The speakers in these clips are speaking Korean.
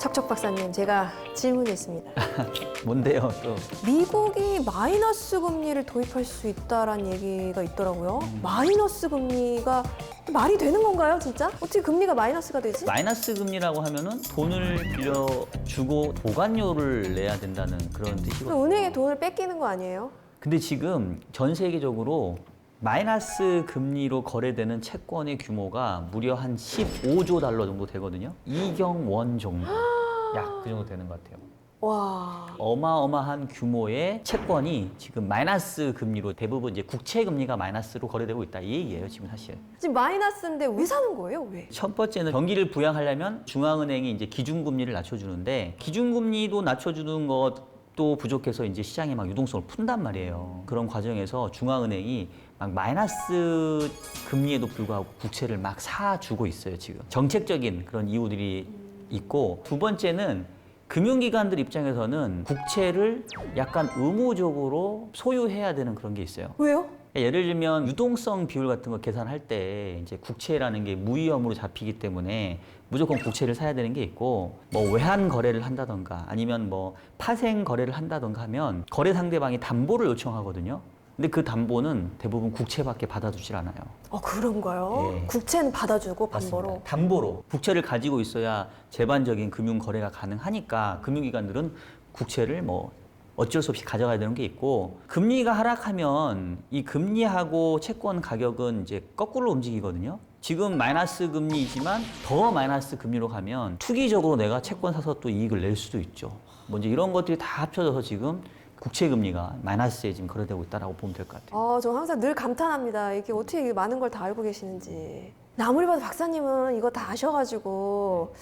척척 박사님, 제가 질문이 있습니다. 뭔데요, 또? 미국이 마이너스 금리를 도입할 수 있다라는 얘기가 있더라고요. 마이너스 금리가 말이 되는 건가요, 진짜? 어떻게 금리가 마이너스가 되지? 마이너스 금리라고 하면은 돈을 빌려주고 보관료를 내야 된다는 그런 뜻이거든요. 그럼 은행에 돈을 뺏기는 거 아니에요? 근데 지금 전 세계적으로 마이너스 금리로 거래되는 채권의 규모가 무려 한 15조 달러 정도 되거든요. 이경원 정도. 약 그 정도 되는 것 같아요. 와. 어마어마한 규모의 채권이 지금 마이너스 금리로 대부분 이제 국채 금리가 마이너스로 거래되고 있다 이 얘기예요, 지금 사실. 지금 마이너스인데 왜 사는 거예요? 왜? 첫 번째는 경기를 부양하려면 중앙은행이 이제 기준금리를 낮춰주는데 기준금리도 낮춰주는 것도 부족해서 이제 시장에 막 유동성을 푼단 말이에요. 그런 과정에서 중앙은행이 막 마이너스 금리에도 불구하고 국채를 막 사주고 있어요, 지금. 정책적인 그런 이유들이 있고, 두 번째는 금융기관들 입장에서는 국채를 약간 의무적으로 소유해야 되는 그런 게 있어요. 왜요? 예를 들면 유동성 비율 같은 거 계산할 때 이제 국채라는 게 무위험으로 잡히기 때문에 무조건 국채를 사야 되는 게 있고, 뭐 외환 거래를 한다던가 아니면 뭐 파생 거래를 한다던가 하면 거래 상대방이 담보를 요청하거든요. 근데 그 담보는 대부분 국채밖에 받아주질 않아요. 그런가요? 예. 국채는 받아주고 반보로. 맞습니다. 담보로 국채를 가지고 있어야 제반적인 금융 거래가 가능하니까 금융기관들은 국채를 뭐 어쩔 수 없이 가져가야 되는 게 있고, 금리가 하락하면 이 금리하고 채권 가격은 이제 거꾸로 움직이거든요. 지금 마이너스 금리이지만 더 마이너스 금리로 가면 투기적으로 내가 채권 사서 또 이익을 낼 수도 있죠. 뭐 이제 이런 것들이 다 합쳐져서 지금 국채 금리가 마이너스에 지금 거래되고 있다라고 보면 될 것 같아요. 저 항상 늘 감탄합니다. 이게 어떻게 이게 많은 걸 다 알고 계시는지. 아무리 봐도 박사님은 이거 다 아셔가지고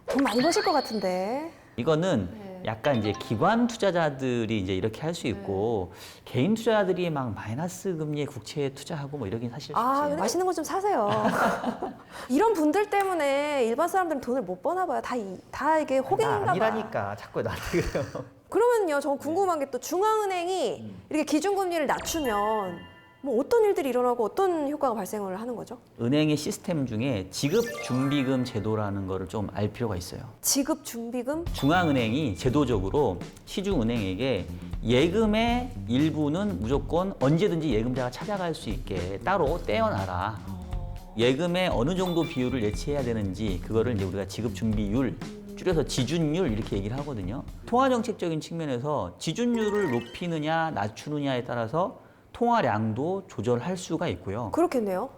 돈 많이 버실 것 같은데. 이거는 네. 약간 이제 기관 투자자들이 이제 이렇게 할 수 있고, 개인 투자자들이 막 마이너스 금리에 국채에 투자하고 뭐 이러긴 사실 쉽지. 근데 맛있는 거 좀 사세요. 이런 분들 때문에 일반 사람들은 돈을 못 버나 봐요. 다 이게 호갱인가 봐. 아니라니까 자꾸 나한테 그래요. 그러면요, 저 궁금한 게 또 중앙은행이 이렇게 기준금리를 낮추면 뭐 어떤 일들이 일어나고 어떤 효과가 발생을 하는 거죠? 은행의 시스템 중에 지급준비금 제도라는 거를 좀 알 필요가 있어요. 지급준비금? 중앙은행이 제도적으로 시중은행에게 예금의 일부는 무조건 언제든지 예금자가 찾아갈 수 있게 따로 떼어놔라. 예금의 어느 정도 비율을 예치해야 되는지 그거를 이제 우리가 지급준비율, 줄여서 지준율 이렇게 얘기를 하거든요. 통화정책적인 측면에서 지준율을 높이느냐 낮추느냐에 따라서 통화량도 조절할 수가 있고요. 그렇겠네요.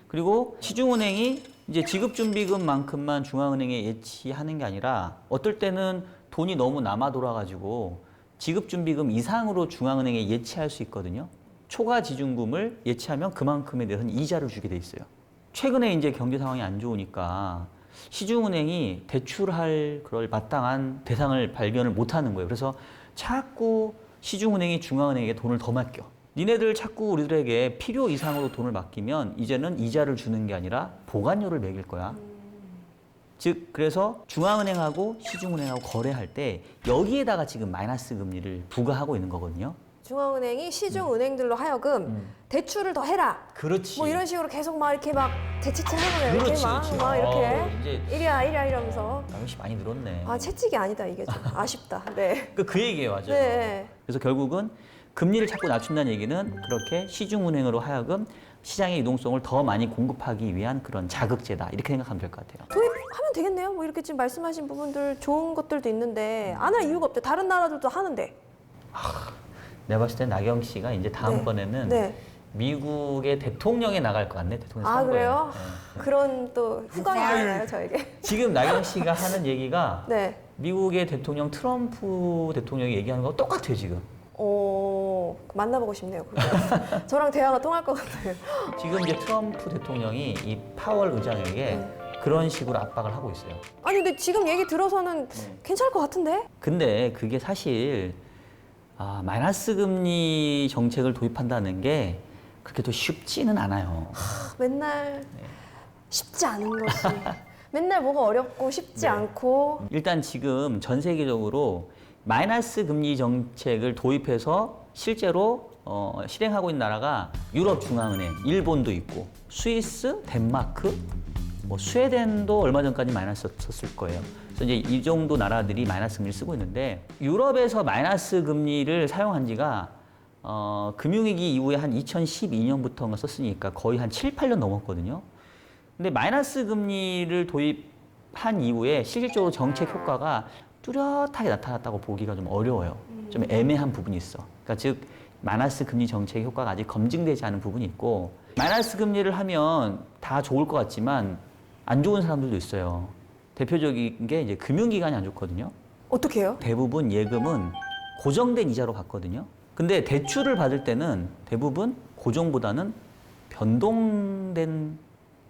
그리고 시중은행이 이제 지급준비금만큼만 중앙은행에 예치하는 게 아니라 어떨 때는 돈이 너무 남아 돌아가지고 지급준비금 이상으로 중앙은행에 예치할 수 있거든요. 초과 지준금을 예치하면 그만큼에 대해서는 이자를 주게 돼 있어요. 최근에 이제 경제 상황이 안 좋으니까 시중은행이 대출할 그럴 마땅한 대상을 발견을 못 하는 거예요. 그래서 자꾸 시중은행이 중앙은행에게 돈을 더 맡겨. 니네들 자꾸 우리들에게 필요 이상으로 돈을 맡기면 이제는 이자를 주는 게 아니라 보관료를 매길 거야. 즉 그래서 중앙은행하고 시중은행하고 거래할 때 여기에다가 지금 마이너스 금리를 부과하고 있는 거거든요. 중앙은행이 시중은행들로 하여금 대출을 더 해라. 그렇지. 뭐 이런 식으로 계속 막 이렇게 막 대치치는 거예요. 이렇게 그렇지, 막, 그렇지. 막 이렇게 이제 이리야 이러면서. 양시 많이 늘었네. 채찍이 아니다 이게 좀 아쉽다. 네. 그 얘기예요, 맞아요. 네. 그래서 결국은 금리를 자꾸 낮춘다는 얘기는 그렇게 시중은행으로 하여금 시장의 유동성을 더 많이 공급하기 위한 그런 자극제다 이렇게 생각하면 될 것 같아요. 도입하면 되겠네요. 뭐 이렇게 지금 말씀하신 부분들 좋은 것들도 있는데 안 할 이유가 없대. 다른 나라들도 하는데. 내가 봤을 때 나경 씨가 이제 다음번에는 네. 미국의 대통령에 나갈 것 같네. 대통령 선거에. 그래요? 네. 그런 또 후광이 있나요 저에게? 지금 나경 씨가 하는 얘기가 네. 미국의 대통령 트럼프 대통령이 얘기하는 거 똑같아요 지금. 만나보고 싶네요. 저랑 대화가 통할 것 같아요. 지금 이제 트럼프 대통령이 이 파월 의장에게 그런 식으로 압박을 하고 있어요. 아니 근데 지금 얘기 들어서는 괜찮을 것 같은데? 근데 그게 사실 마이너스 금리 정책을 도입한다는 게 그렇게 또 쉽지는 않아요. 맨날 쉽지 않은 것이 맨날 뭐가 어렵고 쉽지 않고. 일단 지금 전 세계적으로 마이너스 금리 정책을 도입해서 실제로 실행하고 있는 나라가 유럽 중앙은행, 일본도 있고 스위스, 덴마크, 뭐 스웨덴도 얼마 전까지 마이너스였을 거예요. 그래서 이제 이 정도 나라들이 마이너스 금리를 쓰고 있는데 유럽에서 마이너스 금리를 사용한 지가 금융위기 이후에 한 2012년부터인가 썼으니까 거의 한 7, 8년 넘었거든요. 근데 마이너스 금리를 도입한 이후에 실질적으로 정책 효과가 뚜렷하게 나타났다고 보기가 좀 어려워요. 좀 애매한 부분이 있어. 그러니까 즉 마이너스 금리 정책 효과가 아직 검증되지 않은 부분이 있고 마이너스 금리를 하면 다 좋을 것 같지만 안 좋은 사람들도 있어요. 대표적인 게 이제 금융기관이 안 좋거든요. 어떻게 해요? 대부분 예금은 고정된 이자로 받거든요. 근데 대출을 받을 때는 대부분 고정보다는 변동된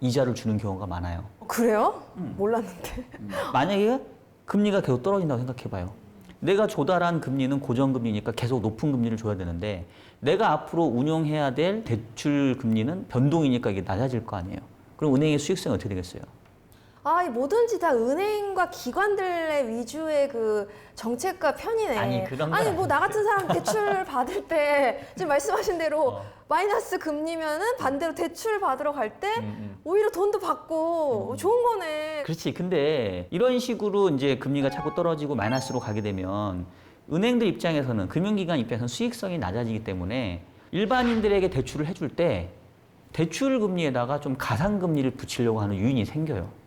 이자를 주는 경우가 많아요. 그래요? 몰랐는데. 만약에 금리가 계속 떨어진다고 생각해봐요. 내가 조달한 금리는 고정금리니까 계속 높은 금리를 줘야 되는데 내가 앞으로 운용해야 될 대출 금리는 변동이니까 이게 낮아질 거 아니에요. 그럼 은행의 수익성이 어떻게 되겠어요? 이 뭐든지 다 은행과 기관들의 위주의 그 정책과 편이네. 아니, 그런 건 아니, 뭐 나 아니지. 같은 사람 대출 받을 때 지금 말씀하신 대로 마이너스 금리면은 반대로 대출 받으러 갈 때 오히려 돈도 받고 좋은 거네. 그렇지. 근데 이런 식으로 이제 금리가 자꾸 떨어지고 마이너스로 가게 되면 은행들 입장에서는 금융기관 입장에서는 수익성이 낮아지기 때문에 일반인들에게 대출을 해줄 때 대출 금리에다가 좀 가상 금리를 붙이려고 하는 유인이 생겨요.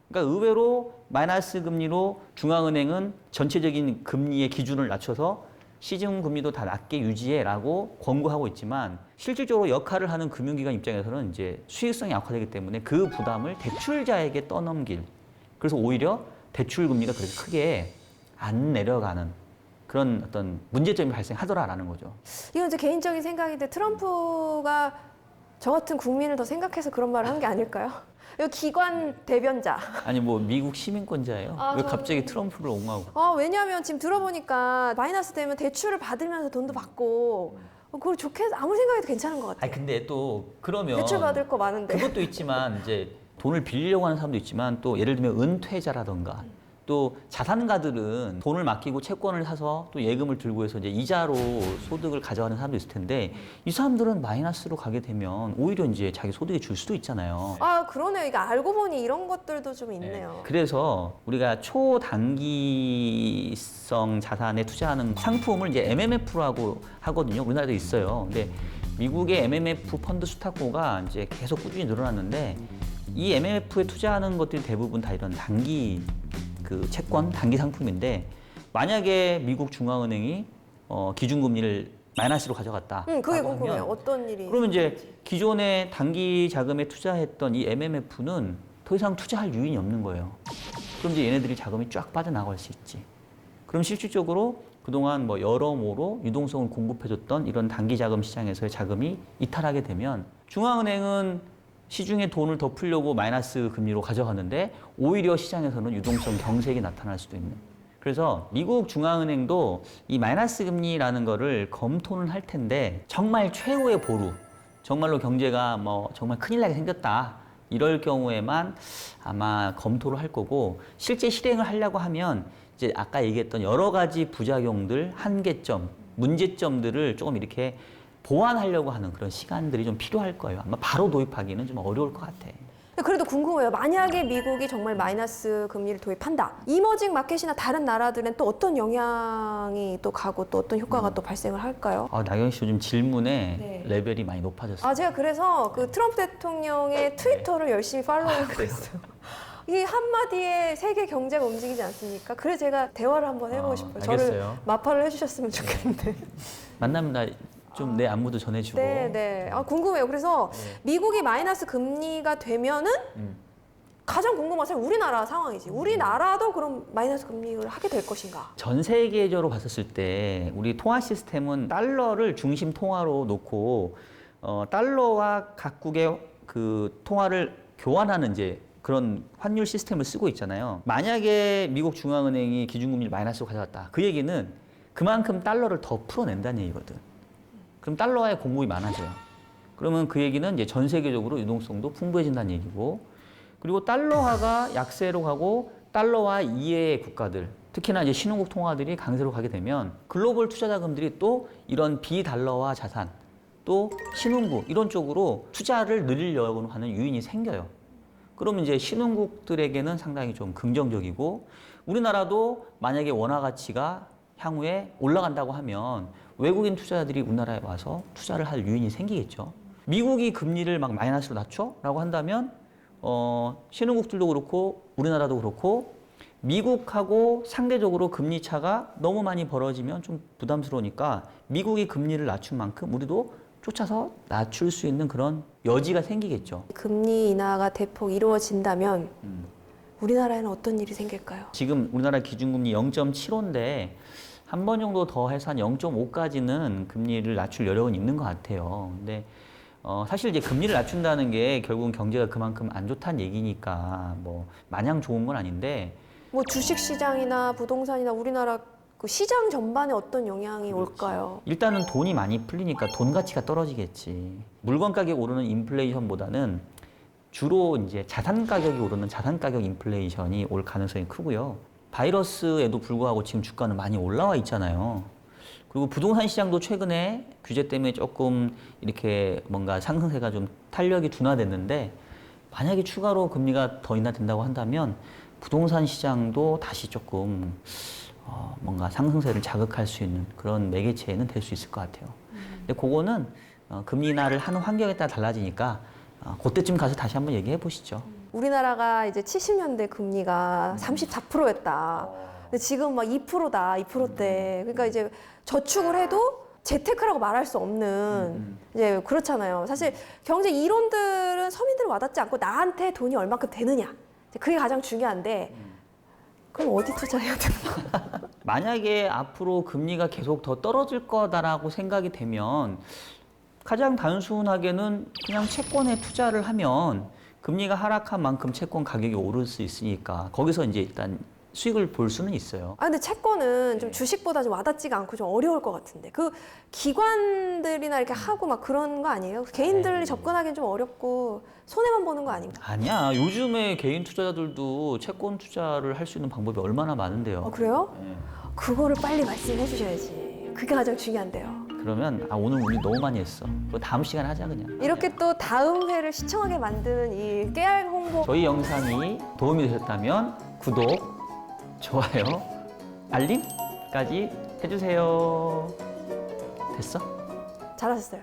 그러니까 의외로 마이너스 금리로 중앙은행은 전체적인 금리의 기준을 낮춰서 시중 금리도 다 낮게 유지해라고 권고하고 있지만 실질적으로 역할을 하는 금융기관 입장에서는 이제 수익성이 악화되기 때문에 그 부담을 대출자에게 떠넘길. 그래서 오히려 대출 금리가 그렇게 크게 안 내려가는 그런 어떤 문제점이 발생하더라라는 거죠. 이건 이제 개인적인 생각인데 트럼프가 저 같은 국민을 더 생각해서 그런 말을 한 게 아닐까요? 이 기관 대변자. 아니 뭐 미국 시민권자예요. 왜 저는- 갑자기 트럼프를 옹호하고? 왜냐하면 지금 들어보니까 마이너스 되면 대출을 받으면서 돈도 받고 그걸 좋게 아무리 생각해도 괜찮은 것 같아요. 아니 근데 또 그러면 대출 받을 거 많은데. 그것도 있지만 이제 돈을 빌리려고 하는 사람도 있지만 또 예를 들면 은퇴자라던가 또 자산가들은 돈을 맡기고 채권을 사서 또 예금을 들고 해서 이제 이자로 소득을 가져가는 사람도 있을 텐데 이 사람들은 마이너스로 가게 되면 오히려 이제 자기 소득이 줄 수도 있잖아요. 그러네요. 이게 알고 보니 이런 것들도 좀 있네요. 그래서 우리가 초단기성 자산에 투자하는 상품을 이제 MMF라고 하거든요. 우리나라도 있어요. 근데 미국의 MMF 펀드 수탁고가 이제 계속 꾸준히 늘어났는데 이 MMF에 투자하는 것들이 대부분 다 이런 단기 그 채권 단기 상품인데 만약에 미국 중앙은행이 기준금리를 마이너스로 가져갔다. 그게 궁금해요. 어떤 일이? 그러면 이제 기존에 단기 자금에 투자했던 이 MMF는 더 이상 투자할 유인이 없는 거예요. 그럼 이제 얘네들이 자금이 쫙 빠져나갈 수 있지. 그럼 실질적으로 그동안 뭐 여러모로 유동성을 공급해줬던 이런 단기 자금 시장에서의 자금이 이탈하게 되면 중앙은행은 시중에 돈을 더 풀려고 마이너스 금리로 가져갔는데 오히려 시장에서는 유동성 경색이 나타날 수도 있는. 그래서 미국 중앙은행도 이 마이너스 금리라는 거를 검토는 할 텐데 정말 최후의 보루, 정말로 경제가 뭐 정말 큰일 나게 생겼다. 이럴 경우에만 아마 검토를 할 거고 실제 실행을 하려고 하면 이제 아까 얘기했던 여러 가지 부작용들, 한계점, 문제점들을 조금 이렇게 보완하려고 하는 그런 시간들이 좀 필요할 거예요. 아마 바로 도입하기는 좀 어려울 것 같아. 그래도 궁금해요. 만약에 미국이 정말 마이너스 금리를 도입한다. 이머징 마켓이나 다른 나라들은 또 어떤 영향이 또 가고 또 어떤 효과가 또 발생을 할까요? 나경희 씨 요즘 질문에 네. 레벨이 많이 높아졌어요. 제가 그래서 그 트럼프 대통령의 트위터를 열심히 팔로우하고 있어요. 이 한마디에 세계 경제가 움직이지 않습니까? 그래서 제가 대화를 한번 해보고 싶어요. 저를 알겠어요. 마파를 해주셨으면 좋겠는데. 만나면 나 좀 내 안부도 전해주고. 네. 궁금해요. 그래서 미국이 마이너스 금리가 되면은 가장 궁금한 사실 우리나라 상황이지. 우리나라도 그럼 마이너스 금리를 하게 될 것인가? 전 세계적으로 봤었을 때 우리 통화 시스템은 달러를 중심 통화로 놓고 달러와 각국의 그 통화를 교환하는 이제 그런 환율 시스템을 쓰고 있잖아요. 만약에 미국 중앙은행이 기준금리를 마이너스로 가져갔다. 그 얘기는 그만큼 달러를 더 풀어낸다는 얘기거든. 그럼 달러와의 공급이 많아져요. 그러면 그 얘기는 이제 전 세계적으로 유동성도 풍부해진다는 얘기고, 그리고 달러화가 약세로 가고 달러화 이외의 국가들, 특히나 이제 신흥국 통화들이 강세로 가게 되면 글로벌 투자 자금들이 또 이런 비달러화 자산, 또 신흥국 이런 쪽으로 투자를 늘리려고 하는 유인이 생겨요. 그러면 이제 신흥국들에게는 상당히 좀 긍정적이고 우리나라도 만약에 원화 가치가 향후에 올라간다고 하면 외국인 투자자들이 우리나라에 와서 투자를 할 유인이 생기겠죠. 미국이 금리를 막 마이너스로 낮춰? 라고 한다면 신흥국들도 그렇고 우리나라도 그렇고 미국하고 상대적으로 금리 차가 너무 많이 벌어지면 좀 부담스러우니까 미국이 금리를 낮춘 만큼 우리도 쫓아서 낮출 수 있는 그런 여지가 생기겠죠. 금리 인하가 대폭 이루어진다면 우리나라에는 어떤 일이 생길까요? 지금 우리나라 기준금리 0.75인데 한 번 정도 더 해서 한 0.5까지는 금리를 낮출 여력은 있는 것 같아요. 근데 사실 이제 금리를 낮춘다는 게 결국은 경제가 그만큼 안 좋다는 얘기니까 뭐 마냥 좋은 건 아닌데 뭐 주식 시장이나 부동산이나 우리나라 그 시장 전반에 어떤 영향이 올까요? 일단은 돈이 많이 풀리니까 돈 가치가 떨어지겠지. 물건 가격 오르는 인플레이션보다는 주로 이제 자산 가격이 오르는 자산 가격 인플레이션이 올 가능성이 크고요. 바이러스에도 불구하고 지금 주가는 많이 올라와 있잖아요. 그리고 부동산 시장도 최근에 규제 때문에 조금 이렇게 뭔가 상승세가 좀 탄력이 둔화됐는데 만약에 추가로 금리가 더 인하된다고 한다면 부동산 시장도 다시 조금 뭔가 상승세를 자극할 수 있는 그런 매개체는 될 수 있을 것 같아요. 근데 그거는 금리 인하를 하는 환경에 따라 달라지니까 그때쯤 가서 다시 한번 얘기해 보시죠. 우리나라가 이제 70년대 금리가 34%였다. 근데 지금 막 2%다, 2%대. 그러니까 이제 저축을 해도 재테크라고 말할 수 없는 이제 그렇잖아요. 사실 경제 이론들은 서민들 와닿지 않고 나한테 돈이 얼마큼 되느냐. 그게 가장 중요한데 그럼 어디 투자해야 되는 거야? 만약에 앞으로 금리가 계속 더 떨어질 거다라고 생각이 되면 가장 단순하게는 그냥 채권에 투자를 하면 금리가 하락한 만큼 채권 가격이 오를 수 있으니까 거기서 이제 일단 수익을 볼 수는 있어요. 아, 근데 채권은 좀 주식보다 좀 와닿지가 않고 좀 어려울 것 같은데. 그 기관들이나 이렇게 하고 막 그런 거 아니에요? 개인들이 접근하기는 좀 어렵고 손해만 보는 거 아닌가? 아니야. 요즘에 개인 투자자들도 채권 투자를 할 수 있는 방법이 얼마나 많은데요. 그래요? 네. 그거를 빨리 말씀해 주셔야지. 그게 가장 중요한데요. 그러면 오늘 우리 너무 많이 했어. 그거 다음 시간에 하자 그냥. 이렇게 또 다음 회를 시청하게 만드는 이 깨알 홍보. 저희 영상이 도움이 되셨다면 구독, 좋아요, 알림까지 해주세요. 됐어? 잘하셨어요.